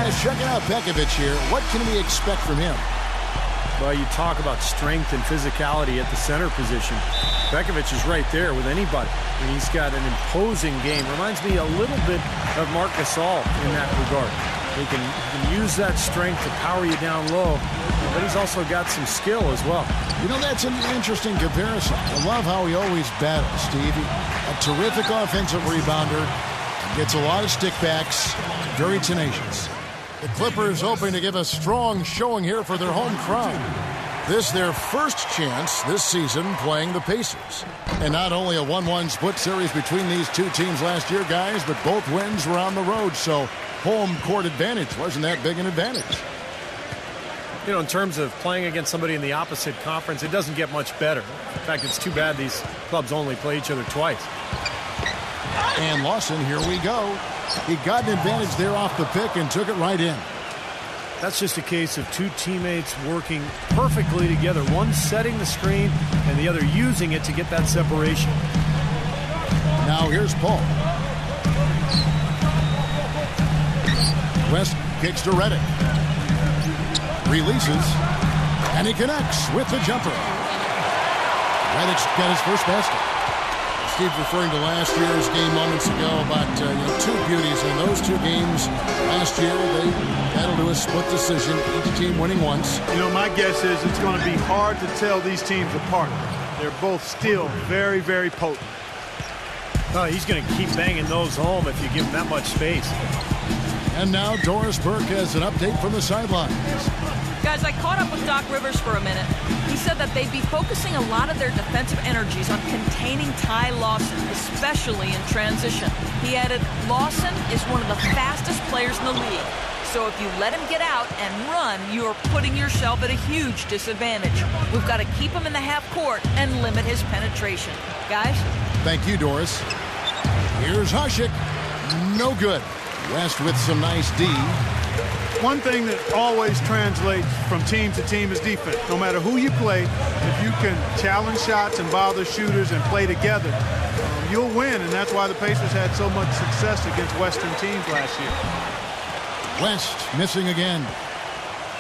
Guys, checking out Pekovic here. What can we expect from him? Well, you talk about strength and physicality at the center position. Pekovic is right there with anybody. And he's got an imposing game. Reminds me a little bit of Marc Gasol in that regard. He can use that strength to power you down low, but he's also got some skill as well. You know, that's an interesting comparison. I love how he always battles, Steve. A terrific offensive rebounder. Gets a lot of stickbacks. Very tenacious. The Clippers hoping to give a strong showing here for their home crowd. This their first chance this season playing the Pacers. And not only a 1-1 split series between these two teams last year, guys, but both wins were on the road, so home court advantage wasn't that big an advantage. You know, in terms of playing against somebody in the opposite conference, it doesn't get much better. In fact, it's too bad these clubs only play each other twice. And Lawson, here we go. He got an advantage there off the pick and took it right in. That's just a case of two teammates working perfectly together. One setting the screen and the other using it to get that separation. Now here's Paul. West kicks to Redick. Releases. And he connects with the jumper. Redick's got his first basket. Steve referring to last year's game moments ago about two beauties in those two games last year. They battled to a split decision, each team winning once. You know, my guess is it's going to be hard to tell these teams apart. They're both still very, very potent. Oh, he's going to keep banging those home if you give him that much space. And now Doris Burke has an update from the sidelines. Guys, I caught up with Doc Rivers for a minute. He said that they'd be focusing a lot of their defensive energies on containing Ty Lawson, especially in transition. He added, Lawson is one of the fastest players in the league. So if you let him get out and run, you're putting yourself at a huge disadvantage. We've got to keep him in the half court and limit his penetration. Guys? Thank you, Doris. Here's Hasek. No good. West with some nice D. One thing that always translates from team to team is defense. No matter who you play, if you can challenge shots and bother shooters and play together, you'll win. And that's why the Pacers had so much success against Western teams last year. West missing again.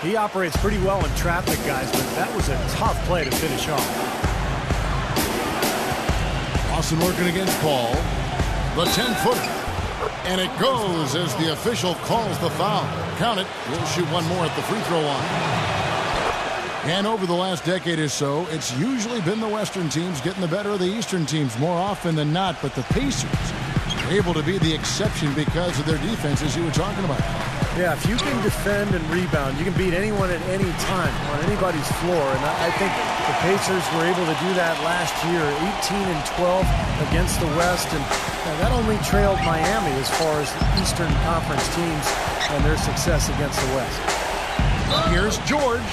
He operates pretty well in traffic, guys, but that was a tough play to finish off. Lawson working against Paul. The 10-footer. And it goes as the official calls the foul. Count it. We'll shoot one more at the free throw line. And over the last decade or so, it's usually been the Western teams getting the better of the Eastern teams more often than not. But the Pacers are able to be the exception because of their defense, as you were talking about. Yeah, if you can defend and rebound, you can beat anyone at any time on anybody's floor. And I think the Pacers were able to do that last year, 18-12 against the West. And that only trailed Miami as far as the Eastern Conference teams and their success against the West. Here's George.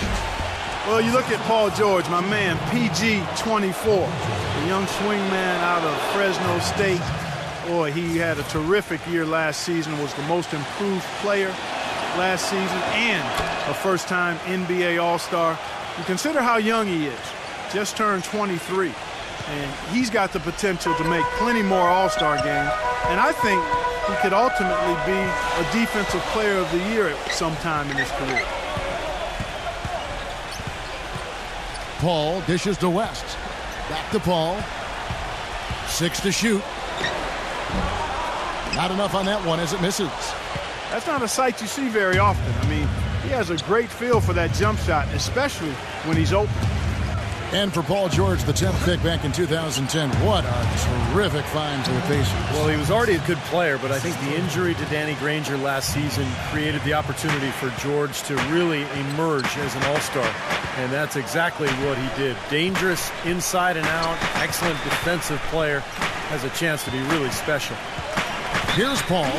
Well, you look at Paul George, my man, PG-24, the young swingman out of Fresno State. Boy, he had a terrific year last season, was the most improved player last season, and a first-time NBA All-Star. You consider how young he is, just turned 23, and he's got the potential to make plenty more All-Star games, and I think he could ultimately be a Defensive Player of the Year at some time in his career. Paul dishes to West. Back to Paul. 6 to shoot. Not enough on that one as it misses. That's not a sight you see very often. I mean, he has a great feel for that jump shot, especially when he's open. And for Paul George, the 10th pick back in 2010, what a terrific find for the Pacers. Well, he was already a good player, but I think the injury to Danny Granger last season created the opportunity for George to really emerge as an all-star. And that's exactly what he did. Dangerous inside and out, excellent defensive player, has a chance to be really special. Here's Paul.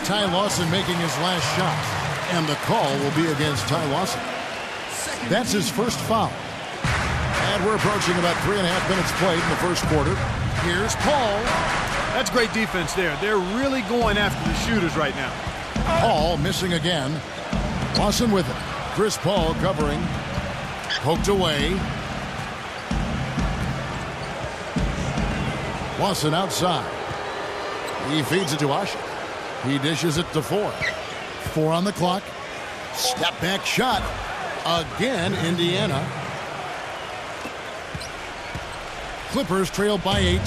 Ty Lawson making his last shot. And the call will be against Ty Lawson. That's his first foul. And we're approaching about 3.5 minutes played in the first quarter. Here's Paul. That's great defense there. They're really going after the shooters right now. Paul missing again. Lawson with it. Chris Paul covering. Poked away. Lawson outside. He feeds it to Hasek. He dishes it to Ford. 4 on the clock. Step back shot. Again, Indiana. Clippers trail by 8.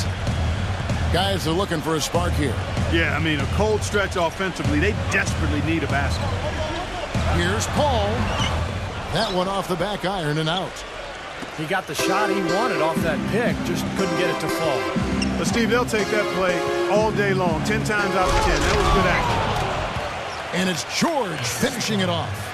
Guys are looking for a spark here. Yeah, I mean, a cold stretch offensively. They desperately need a basket. Here's Paul. That one off the back iron and out. He got the shot he wanted off that pick, just couldn't get it to fall. But, Steve, they'll take that play all day long, 10 times out of 10. That was good action. And it's George finishing it off.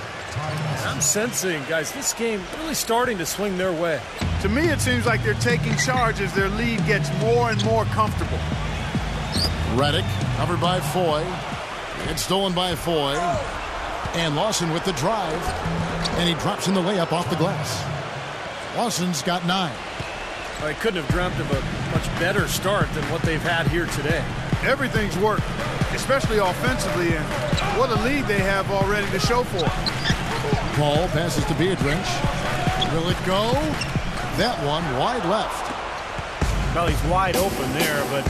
I'm sensing, guys, this game really starting to swing their way. To me, it seems like they're taking charge as their lead gets more and more comfortable. Redick, covered by Foy. It's stolen by Foy. And Lawson with the drive. And he drops in the layup off the glass. Lawson's got 9. I couldn't have dreamt of a much better start than what they've had here today. Everything's worked, especially offensively, and what a lead they have already to show for. Paul passes to Beatrice. Will it go? That one wide left. Well, he's wide open there, but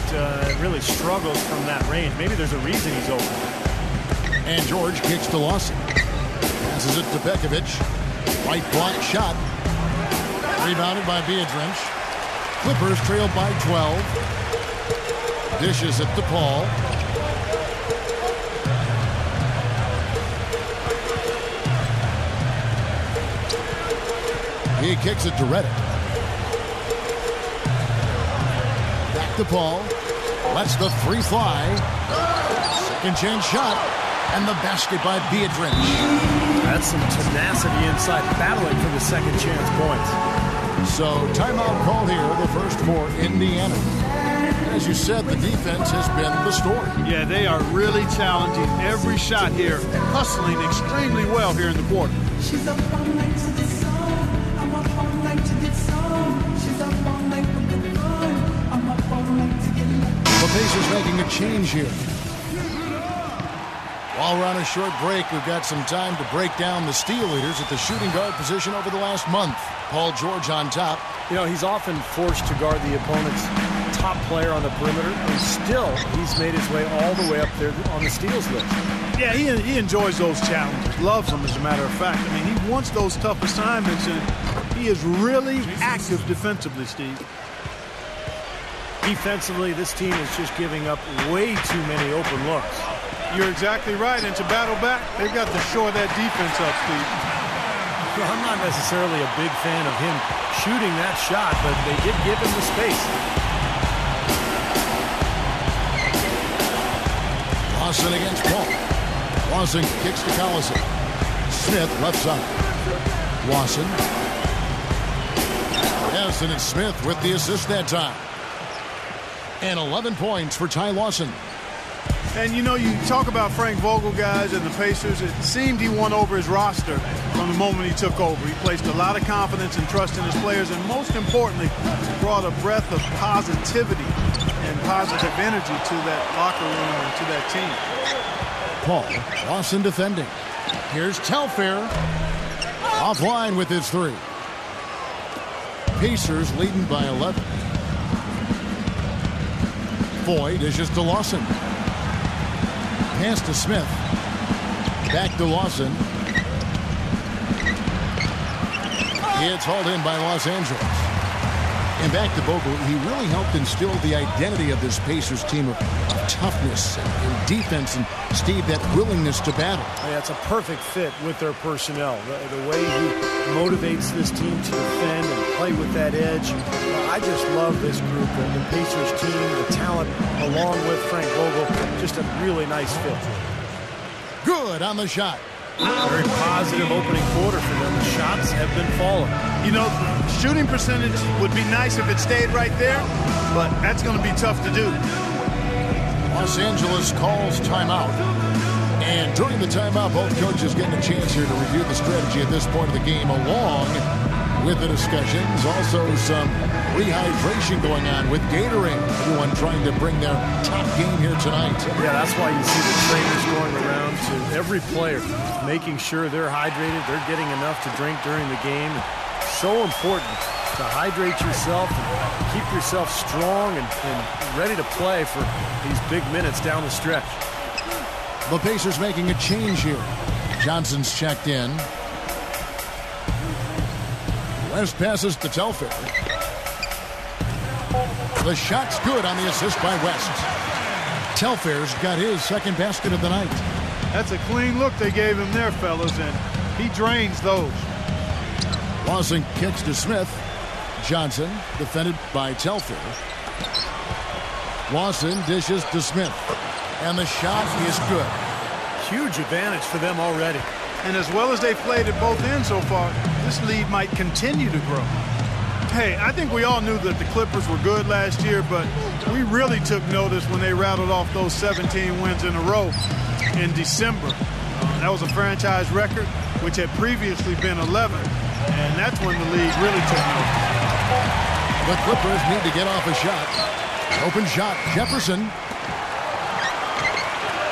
really struggles from that range. Maybe there's a reason he's open. And George kicks to Lawson. Passes it to Bekovic. Right block shot. Rebounded by Beatrice. Clippers trail by 12. Dishes it to Paul. He kicks it to Redick. Back to Paul. Lets the three fly. Second chance shot. And the basket by Beatrice. That's some tenacity inside, battling for the second chance points. So timeout called here, the first for Indiana. As you said, the defense has been the story. Yeah, they are really challenging every shot here, hustling extremely well here in the quarter. She's up all night to this song. I'm up all night to get some. She's up all night for good fun. I'm up all night to get lucky. The Pacers making a change here. While we're on a short break, we've got some time to break down the steal leaders at the shooting guard position over the last month. Paul George on top. You know, he's often forced to guard the opponent's top player on the perimeter, and still he's made his way all the way up there on the steals list. Yeah, he enjoys those challenges, loves them as a matter of fact. I mean, he wants those tough assignments, and he is really active defensively, Steve. Defensively, this team is just giving up way too many open looks. You're exactly right, and to battle back, they've got to shore that defense up, Steve. Well, I'm not necessarily a big fan of him shooting that shot, but they did give him the space. Lawson against Paul. Lawson kicks to Collison. Smith left side. Lawson. Yes, and it's Smith with the assist that time. And 11 points for Ty Lawson. And, you know, you talk about Frank Vogel, guys, and the Pacers. It seemed he won over his roster from the moment he took over. He placed a lot of confidence and trust in his players, and most importantly, brought a breath of positivity and positive energy to that locker room and to that team. Paul, Lawson defending. Here's Telfair. Offline with his three. Pacers leading by 11. Foy dishes to Lawson. Pass to Smith. Back to Lawson. It's hauled in by Los Angeles. And back to Vogel. He really helped instill the identity of this Pacers team of toughness and defense, and Steve, that willingness to battle. Yeah, it's a perfect fit with their personnel. The way he motivates this team to defend and play with that edge. I just love this group, the Pacers team, the talent, along with Frank Vogel. Just a really nice fit. Good on the shot. Very positive opening quarter for them. The shots have been falling. You know, shooting percentage would be nice if it stayed right there, but that's going to be tough to do. Los Angeles calls timeout. And during the timeout, both coaches getting a chance here to review the strategy at this point of the game, along with the discussions. Also some rehydration going on with Gatorade. Everyone trying to bring their top game here tonight. Yeah, that's why you see the trainers going around to every player, making sure they're hydrated, they're getting enough to drink during the game. So important to hydrate yourself and keep yourself strong and ready to play for these big minutes down the stretch. The Pacers making a change here. Johnson's checked in. West passes to Telfair. The shot's good on the assist by West. Telfair's got his second basket of the night. That's a clean look they gave him there, fellas, and he drains those. Lawson kicks to Smith. Johnson defended by Telfair. Lawson dishes to Smith. And the shot is good. Huge advantage for them already. And as well as they've played at both ends so far, this lead might continue to grow. Hey, I think we all knew that the Clippers were good last year, but we really took notice when they rattled off those 17 wins in a row in December. That was a franchise record, which had previously been 11, and that's when the league really took notice. The Clippers need to get off a shot. Open shot, Jefferson.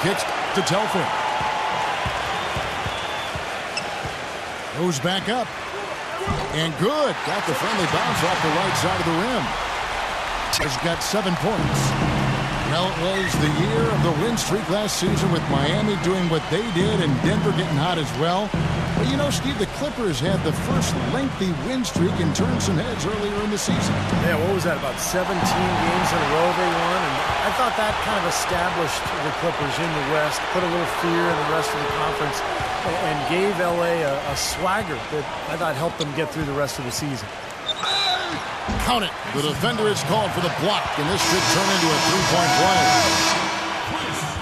Kicks to Telfair. Goes back up. And good. Got the friendly bounce off the right side of the rim. Has got 7 points. Well, it was the year of the win streak last season with Miami doing what they did and Denver getting hot as well. But you know, Steve, the Clippers had the first lengthy win streak and turned some heads earlier in the season. Yeah, what was that, about 17 games in a row they won? And I thought that kind of established the Clippers in the West, put a little fear in the rest of the conference, and gave L.A. a swagger that I thought helped them get through the rest of the season. Count it. The defender is called for the block, and this could turn into a three-point play.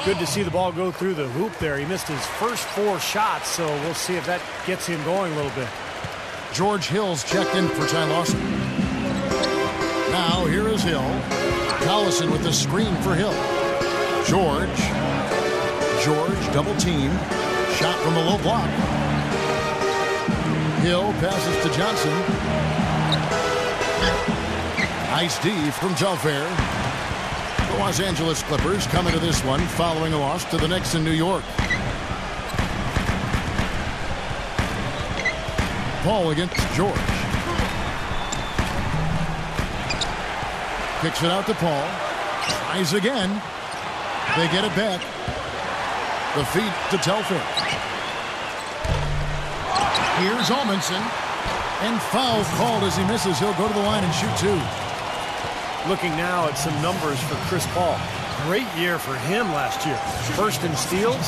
Good to see the ball go through the hoop there. He missed his first 4 shots, so we'll see if that gets him going a little bit. George Hill's checked in for Ty Lawson. Now here is Hill. Collison with the screen for Hill. George double team. Shot from the low block. Hill passes to Johnson. Nice D from Telfair. The Los Angeles Clippers come into this one following a loss to the Knicks in New York. Paul against George. Kicks it out to Paul. Tries again. They get it back. The feed to Telfair. Here's Almanson. And foul called as he misses. He'll go to the line and shoot 2. Looking now at some numbers for Chris Paul. Great year for him last year. First in steals,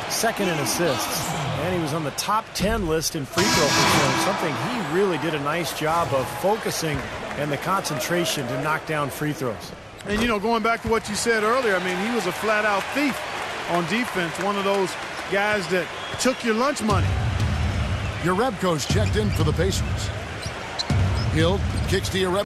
second in assists. And he was on the top 10 list in free throw percentage, something he really did a nice job of focusing and the concentration to knock down free throws. And, you know, going back to what you said earlier, I mean, he was a flat-out thief on defense, one of those guys that took your lunch money. Jerebko's checked in for the Pacers. Hill kicks to Jerebko.